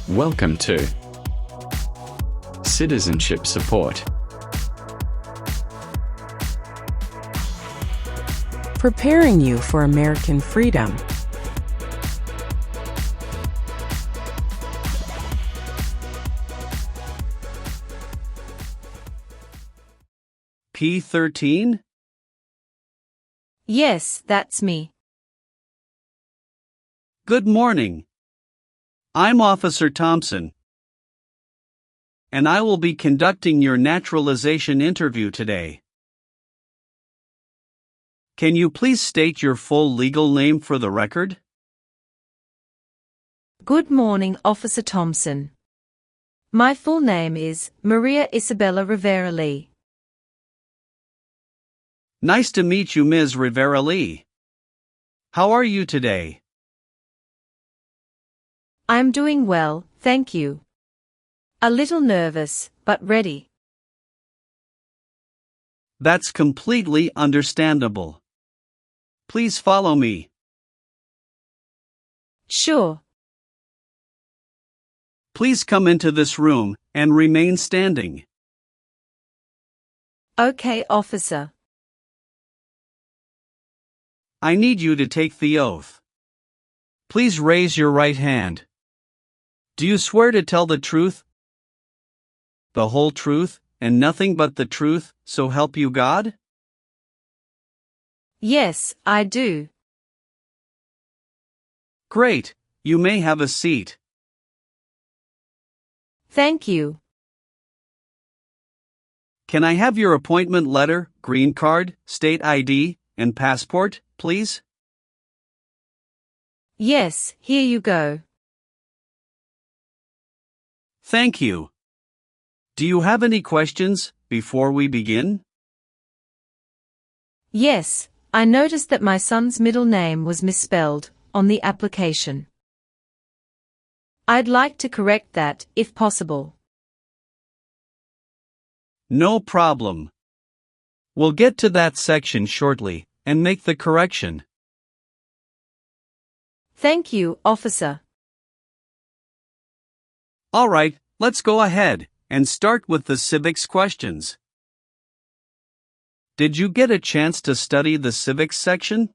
Welcome to Citizenship Support. Preparing you for American freedom. P13? Yes, that's me. Good morning. I'm Officer Thompson, and I will be conducting your naturalization interview today. Can you please state your full legal name for the record? Good morning, Officer Thompson. My full name is Maria Isabella Rivera Lee. Nice to meet you, Ms. Rivera Lee. How are you today? I'm doing well, thank you. A little nervous, but ready. That's completely understandable. Please follow me. Sure. Please come into this room and remain standing. Okay, officer. I need you to take the oath. Please raise your right hand. Do you swear to tell the truth, the whole truth, and nothing but the truth, so help you God? Yes, I do. Great, you may have a seat. Thank you. Can I have your appointment letter, green card, state ID, and passport, please? Yes, here you go. Thank you. Do you have any questions before we begin? Yes, I noticed that my son's middle name was misspelled on the application. I'd like to correct that, if possible. No problem. We'll get to that section shortly and make the correction. Thank you, officer. All right, let's go ahead and start with the civics questions. Did you get a chance to study the civics section?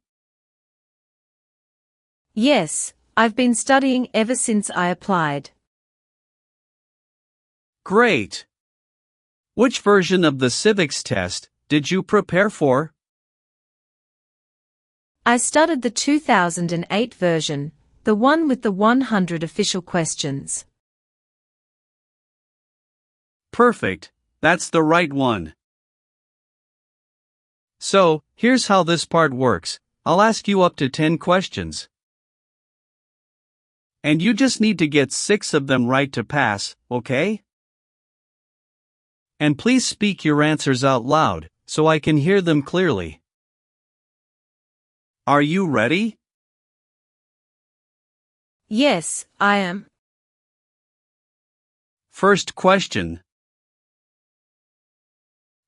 Yes, I've been studying ever since I applied. Great. Which version of the civics test did you prepare for? I studied the 2008 version, the one with the 100 official questions. Perfect, that's the right one. So, here's how this part works. I'll ask you up to 10 questions. And you just need to get 6 of them right to pass, okay? And please speak your answers out loud, so I can hear them clearly. Are you ready? Yes, I am. First question.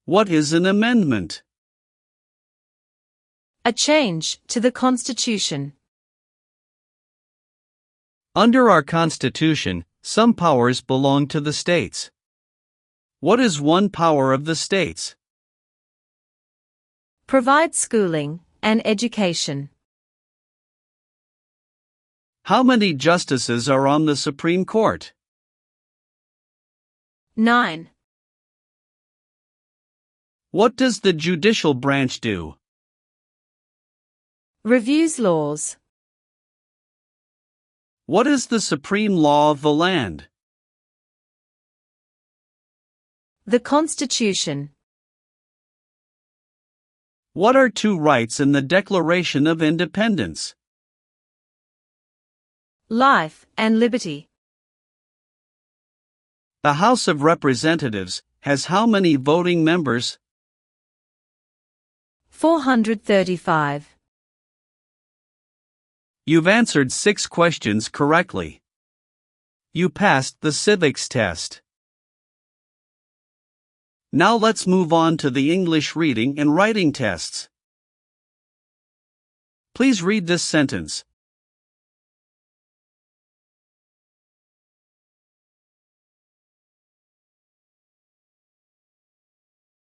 What is an amendment? A change to the Constitution. Under our Constitution, some powers belong to the states. What is one power of the states? Provide schooling and education. How many justices are on the Supreme Court? 9. What does the judicial branch do? Reviews laws. What is the supreme law of the land? The Constitution. What are 2 rights in the Declaration of Independence? Life and liberty. The House of Representatives has how many voting members? 435. You've answered 6 questions correctly. You passed the civics test. Now let's move on to the English reading and writing tests. Please read this sentence.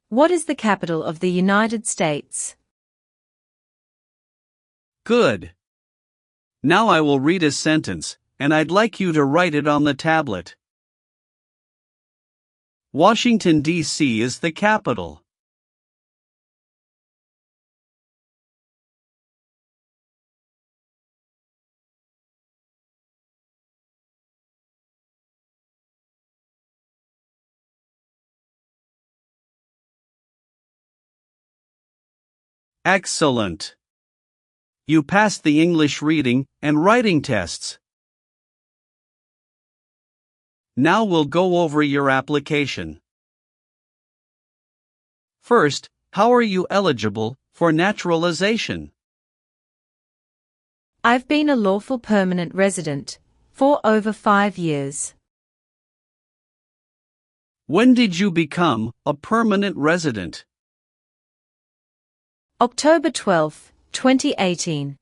What is the capital of the United States? Good. Now I will read a sentence, and I'd like you to write it on the tablet. Washington, D.C. is the capital. Excellent. You passed the English reading and writing tests. Now we'll go over your application. First, how are you eligible for naturalization? I've been a lawful permanent resident for over 5 years. When did you become a permanent resident? October 12, 2018.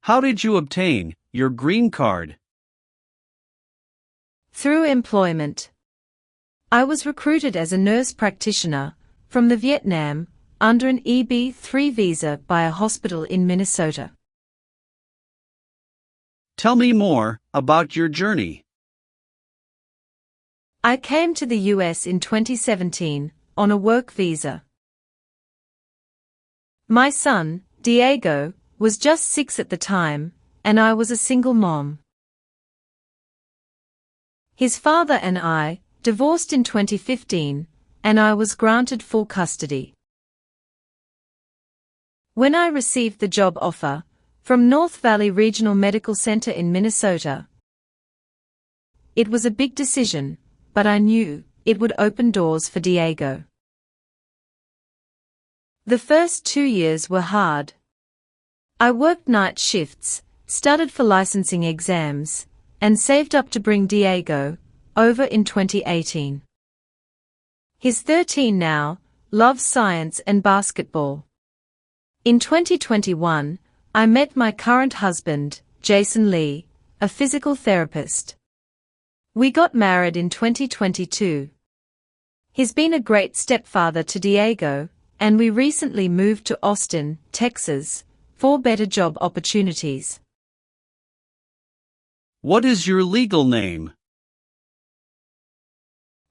How did you obtain your green card? Through employment. I was recruited as a nurse practitioner from the Vietnam under an EB-3 visa by a hospital in Minnesota. Tell me more about your journey. I came to the US in 2017 on a work visa. My son, Diego, was just 6 at the time, and I was a single mom. His father and I divorced in 2015, and I was granted full custody. When I received the job offer from North Valley Regional Medical Center in Minnesota, it was a big decision, but I knew it would open doors for Diego. The first 2 years were hard. I worked night shifts, studied for licensing exams, and saved up to bring Diego over in 2018. He's 13 now, loves science and basketball. In 2021, I met my current husband, Jason Lee, a physical therapist. We got married in 2022. He's been a great stepfather to Diego, and we recently moved to Austin, Texas, for better job opportunities. What is your legal name?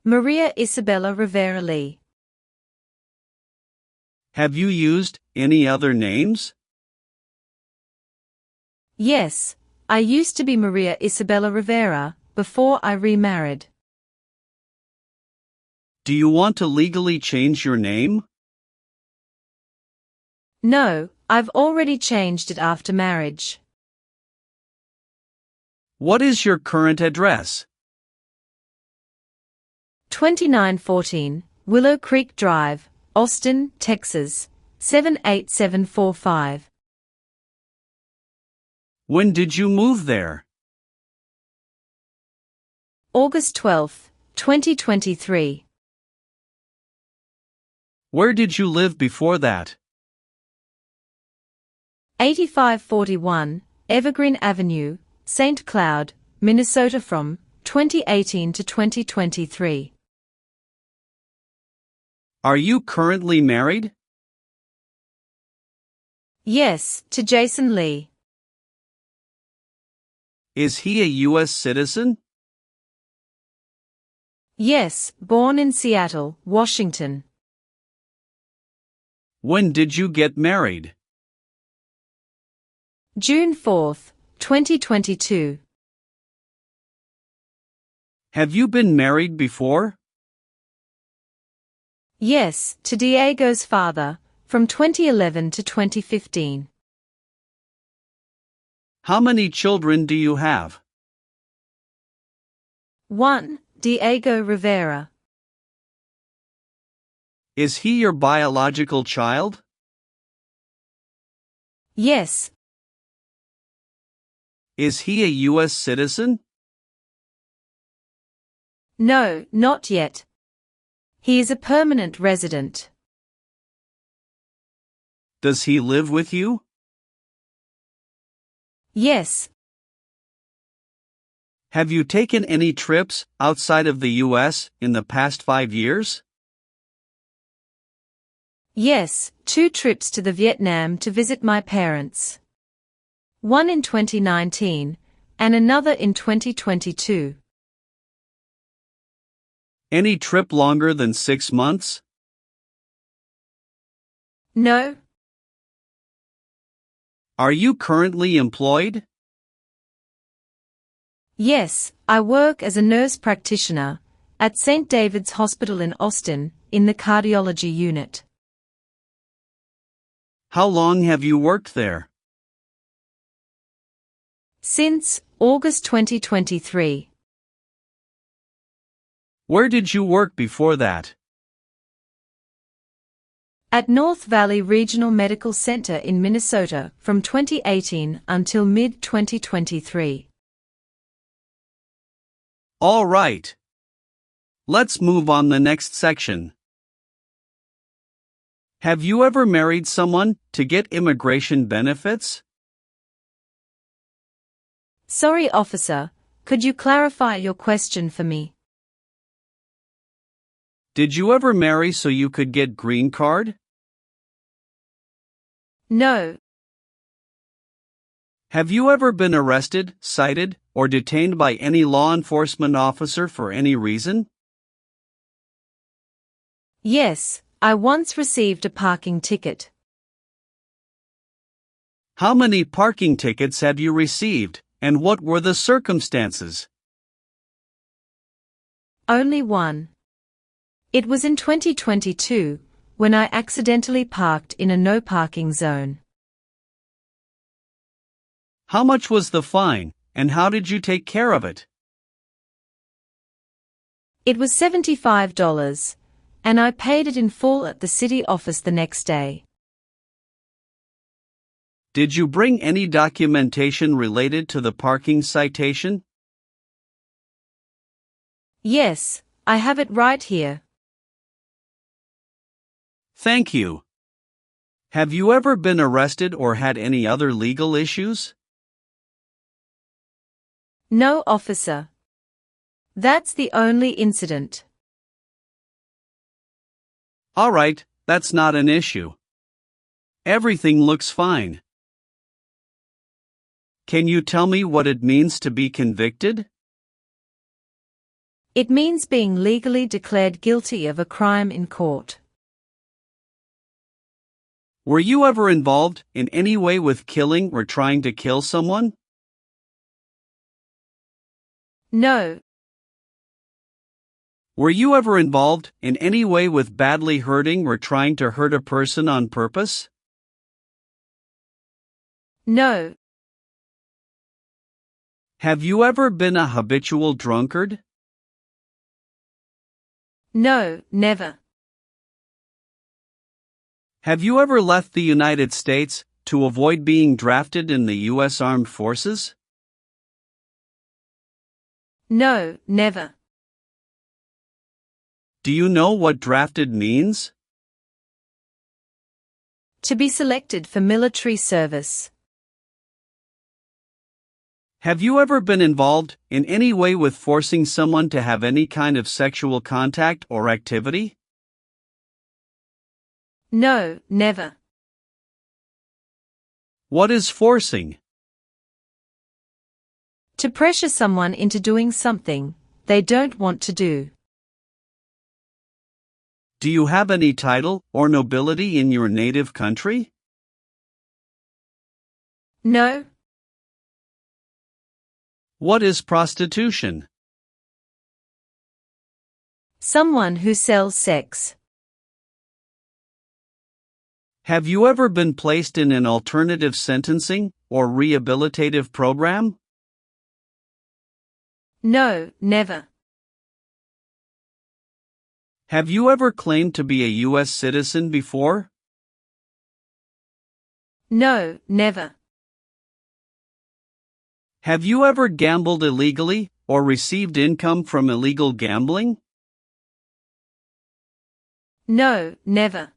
Maria Isabella Rivera Lee. Have you used any other names? Yes, I used to be Maria Isabella Rivera before I remarried. Do you want to legally change your name? No, I've already changed it after marriage. What is your current address? 2914 Willow Creek Drive, Austin, Texas, 78745. When did you move there? August 12, 2023. Where did you live before that? 8541 Evergreen Avenue, St. Cloud, Minnesota from 2018 to 2023. Are you currently married? Yes, to Jason Lee. Is he a US citizen? Yes, born in Seattle, Washington. When did you get married? June 4, 2022. Have you been married before? Yes, to Diego's father, from 2011 to 2015. How many children do you have? 1. Diego Rivera. Is he your biological child? Yes. Is he a US citizen? No, not yet. He is a permanent resident. Does he live with you? Yes. Have you taken any trips outside of the US in the past 5 years? Yes, 2 trips to the Vietnam to visit my parents. One in 2019, and another in 2022. Any trip longer than 6 months? No. Are you currently employed? Yes, I work as a nurse practitioner at St. David's Hospital in Austin, in the cardiology unit. How long have you worked there? Since August 2023. Where did you work before that? At North Valley Regional Medical Center in Minnesota from 2018 until mid-2023. All right. Let's move on the next section. Have you ever married someone to get immigration benefits? Sorry, officer, could you clarify your question for me? Did you ever marry so you could get green card? No. Have you ever been arrested, cited, or detained by any law enforcement officer for any reason? Yes, I once received a parking ticket. How many parking tickets have you received, and what were the circumstances? Only one. It was in 2022, when I accidentally parked in a no parking zone. How much was the fine, and how did you take care of it? It was $75, and I paid it in full at the city office the next day. Did you bring any documentation related to the parking citation? Yes, I have it right here. Thank you. Have you ever been arrested or had any other legal issues? No, officer. That's the only incident. All right, that's not an issue. Everything looks fine. Can you tell me what it means to be convicted? It means being legally declared guilty of a crime in court. Were you ever involved in any way with killing or trying to kill someone? No. Were you ever involved in any way with badly hurting or trying to hurt a person on purpose? No. Have you ever been a habitual drunkard? No, never. Have you ever left the United States to avoid being drafted in the U.S. Armed Forces? No, never. Do you know what drafted means? To be selected for military service. Have you ever been involved in any way with forcing someone to have any kind of sexual contact or activity? No, never. What is forcing? To pressure someone into doing something they don't want to do. Do you have any title or nobility in your native country? No. What is prostitution? Someone who sells sex. Have you ever been placed in an alternative sentencing or rehabilitative program? No, never. Have you ever claimed to be a US citizen before? No, never. Have you ever gambled illegally or received income from illegal gambling? No, never.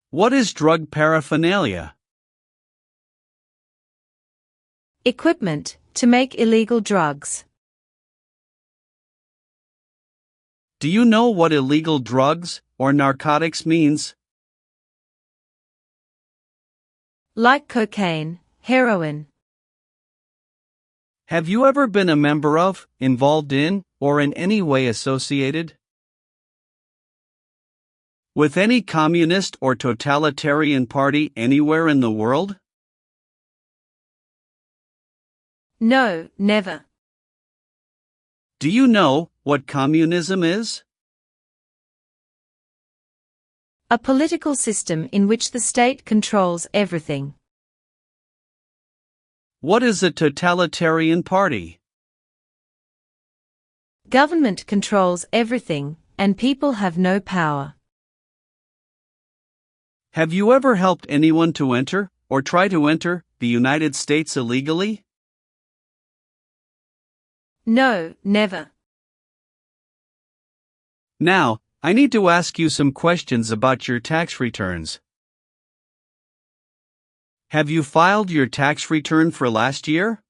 What is drug paraphernalia? Equipment To make illegal drugs. Do you know what illegal drugs or narcotics means? Like cocaine, heroin. Have you ever been a member of, involved in, or in any way associated with any communist or totalitarian party anywhere in the world? No, never. Do you know what communism is? A political system in which the state controls everything. What is a totalitarian party? Government controls everything, and people have no power. Have you ever helped anyone to enter, or try to enter, the United States illegally? No, never. Now, I need to ask you some questions about your tax returns. Have you filed your tax return for last year?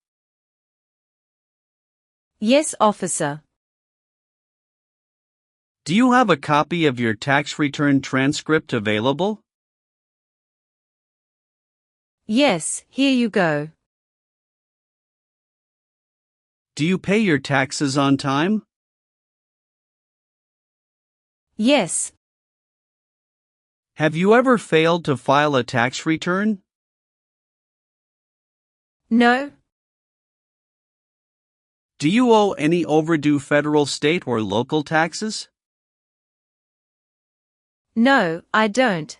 Yes, officer. Do you have a copy of your tax return transcript available? Yes, here you go. Do you pay your taxes on time? Yes. Have you ever failed to file a tax return? No. Do you owe any overdue federal, state, or local taxes? No, I don't.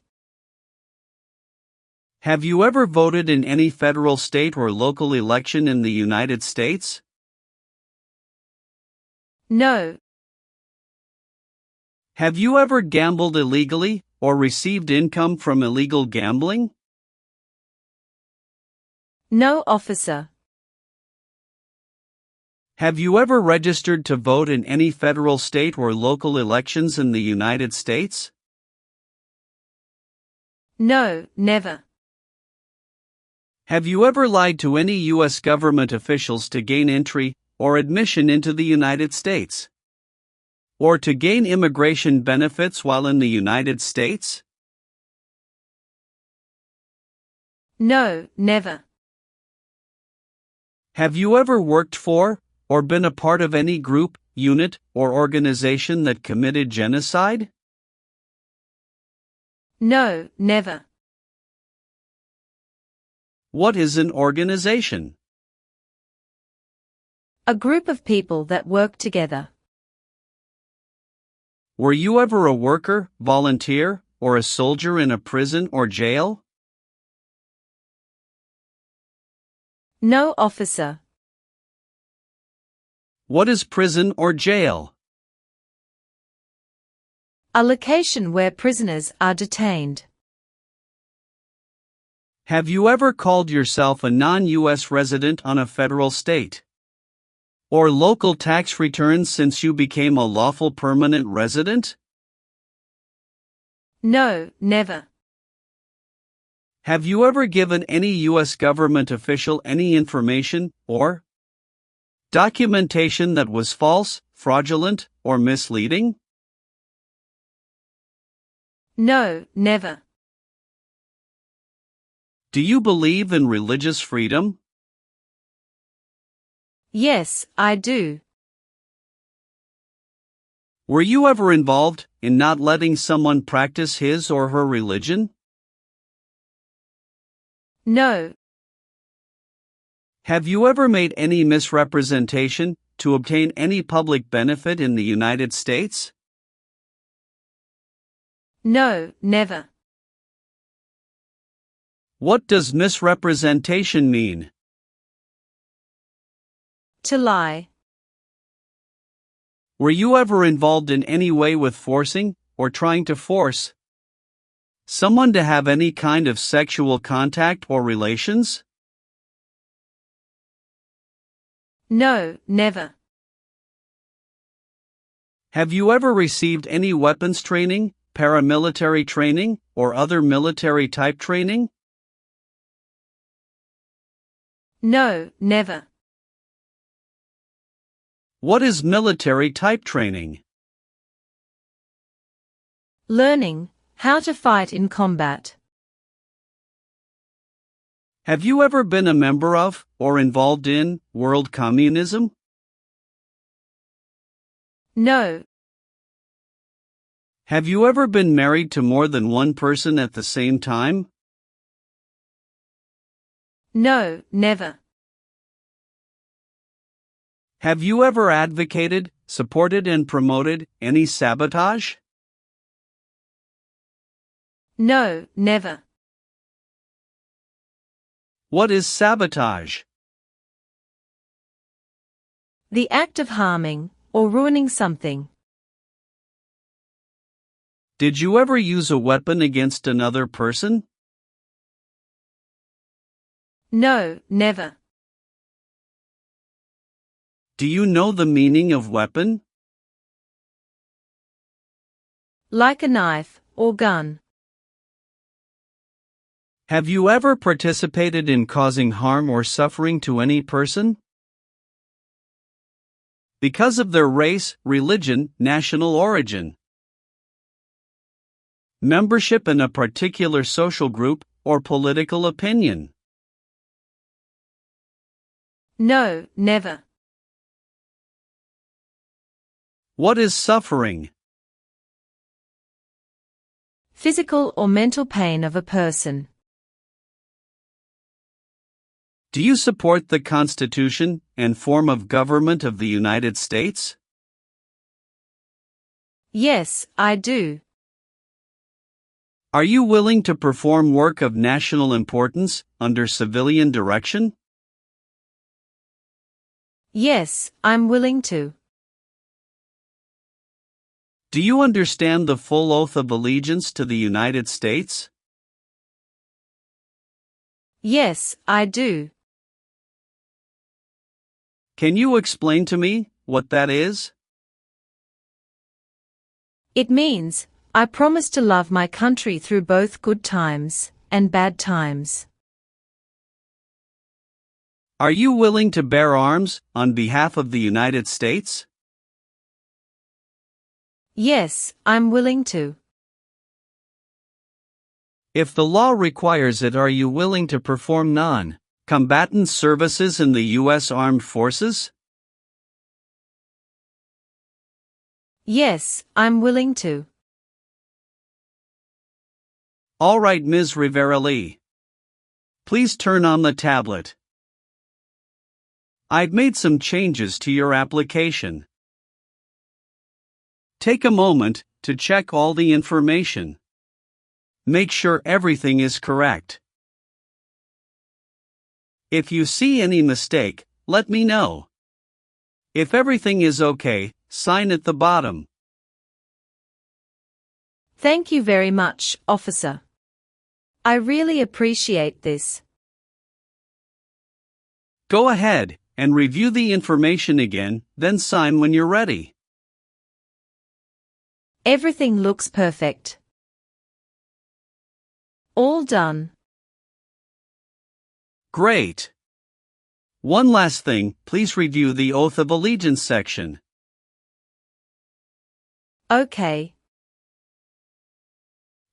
Have you ever voted in any federal, state, or local election in the United States? No. Have you ever gambled illegally, or received income from illegal gambling? No, officer. Have you ever registered to vote in any federal, state, or local elections in the United States? No, never. Have you ever lied to any U.S. government officials to gain entry or admission into the United States? Or to gain immigration benefits while in the United States? No, never. Have you ever worked for, or been a part of any group, unit, or organization that committed genocide? No, never. What is an organization? A group of people that work together. Were you ever a worker, volunteer, or a soldier in a prison or jail? No, officer. What is prison or jail? A location where prisoners are detained. Have you ever called yourself a non-U.S. resident on a federal, state, or local tax return since you became a lawful permanent resident? No, never. Have you ever given any U.S. government official any information or documentation that was false, fraudulent, or misleading? No, never. Do you believe in religious freedom? Yes, I do. Were you ever involved in not letting someone practice his or her religion? No. Have you ever made any misrepresentation to obtain any public benefit in the United States? No, never. What does misrepresentation mean? To lie. Were you ever involved in any way with forcing, or trying to force, someone to have any kind of sexual contact or relations? No, never. Have you ever received any weapons training, paramilitary training, or other military type training? No, never. What is military type training? Learning how to fight in combat. Have you ever been a member of, or involved in, world communism? No. Have you ever been married to more than one person at the same time? No, never. Have you ever advocated, supported and promoted any sabotage? No, never. What is sabotage? The act of harming or ruining something. Did you ever use a weapon against another person? No, never. Do you know the meaning of weapon? Like a knife or gun. Have you ever participated in causing harm or suffering to any person? Because of their race, religion, national origin, membership in a particular social group, or political opinion? No, never. What is suffering? Physical or mental pain of a person. Do you support the Constitution and form of government of the United States? Yes, I do. Are you willing to perform work of national importance under civilian direction? Yes, I'm willing to. Do you understand the full oath of allegiance to the United States? Yes, I do. Can you explain to me what that is? It means, I promise to love my country through both good times and bad times. Are you willing to bear arms on behalf of the United States? Yes, I'm willing to. If the law requires it, are you willing to perform non-combatant services in the U.S. Armed Forces? Yes, I'm willing to. All right, Ms. Rivera-Lee. Please turn on the tablet. I've made some changes to your application. Take a moment to check all the information. Make sure everything is correct. If you see any mistake, let me know. If everything is okay, sign at the bottom. Thank you very much, officer. I really appreciate this. Go ahead and review the information again, then sign when you're ready. Everything looks perfect. All done. Great. One last thing, please review the Oath of Allegiance section. Okay.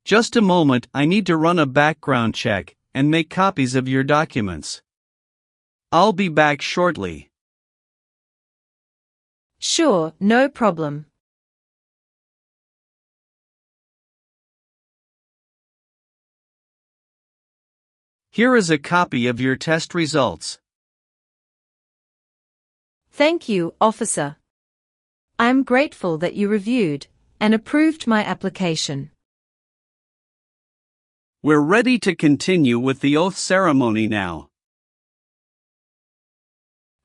Just a moment, I need to run a background check and make copies of your documents. I'll be back shortly. Sure, no problem. Here is a copy of your test results. Thank you, officer. I am grateful that you reviewed and approved my application. We're ready to continue with the oath ceremony now.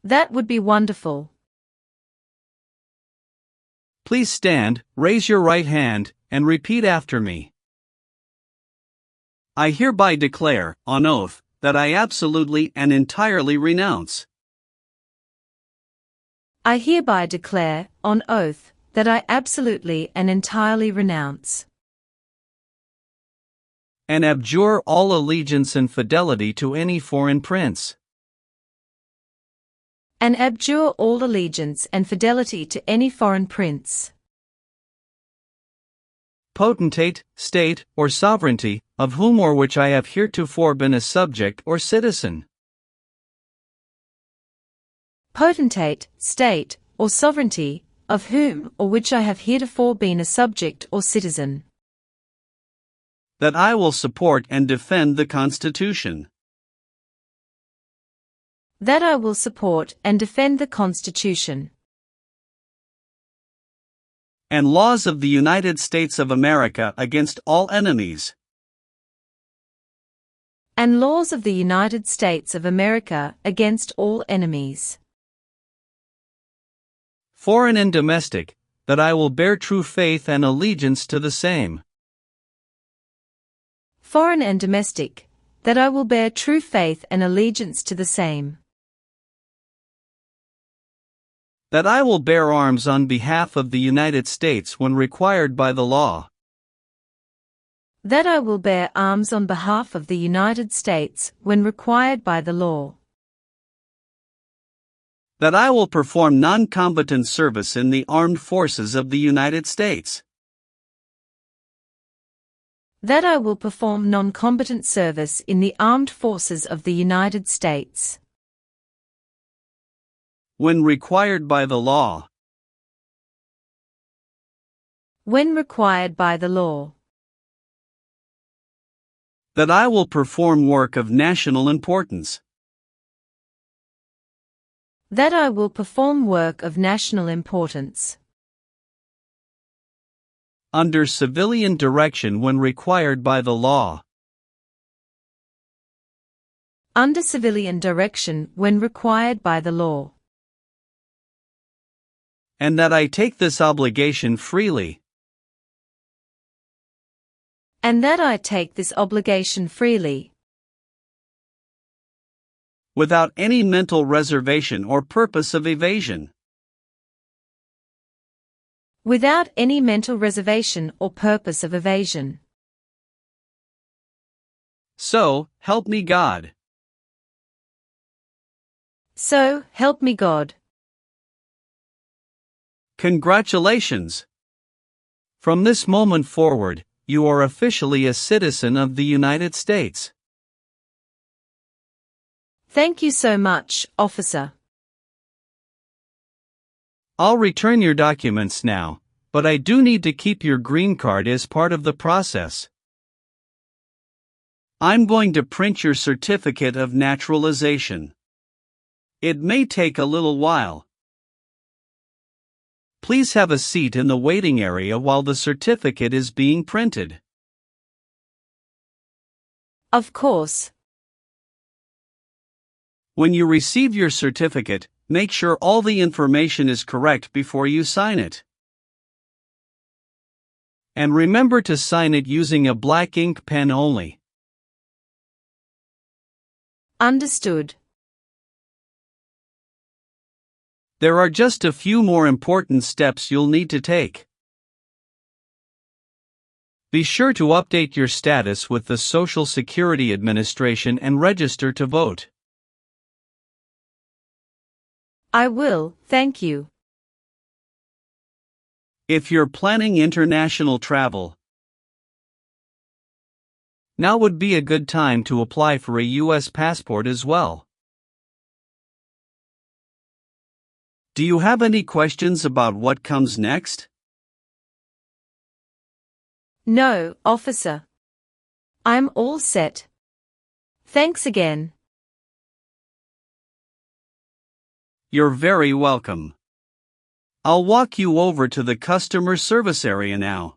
That would be wonderful. Please stand, raise your right hand, and repeat after me. I hereby declare, on oath, that I absolutely and entirely renounce. I hereby declare, on oath, that I absolutely and entirely renounce and abjure all allegiance and fidelity to any foreign prince, and abjure all allegiance and fidelity to any foreign prince, potentate, state, or sovereignty, of whom or which I have heretofore been a subject or citizen. potentate, state, or sovereignty, of whom or which I have heretofore been a subject or citizen. That I will support and defend the Constitution. That I will support and defend the Constitution and laws of the United States of America against all enemies. and laws of the United States of America against all enemies, Foreign and domestic, that I will bear true faith and allegiance to the same. foreign and domestic, that I will bear true faith and allegiance to the same. That I will bear arms on behalf of the United States when required by the law. That I will bear arms on behalf of the United States when required by the law. That I will perform non-combatant service in the armed forces of the United States. That I will perform non-combatant service in the armed forces of the United States when required by the law. when required by the law. That I will perform work of national importance. That I will perform work of national importance Under civilian direction when required by the law. under civilian direction when required by the law. And that I take this obligation freely. And that I take this obligation freely, Without any mental reservation or purpose of evasion. without any mental reservation or purpose of evasion. So, help me God. So, help me God. Congratulations! From this moment forward, you are officially a citizen of the United States. Thank you so much, officer. I'll return your documents now, but I do need to keep your green card as part of the process. I'm going to print your certificate of naturalization. It may take a little while. Please have a seat in the waiting area while the certificate is being printed. Of course. When you receive your certificate, make sure all the information is correct before you sign it. And remember to sign it using a black ink pen only. Understood. There are just a few more important steps you'll need to take. Be sure to update your status with the Social Security Administration and register to vote. I will, thank you. If you're planning international travel, now would be a good time to apply for a U.S. passport as well. Do you have any questions about what comes next? No, officer. I'm all set. Thanks again. You're very welcome. I'll walk you over to the customer service area now.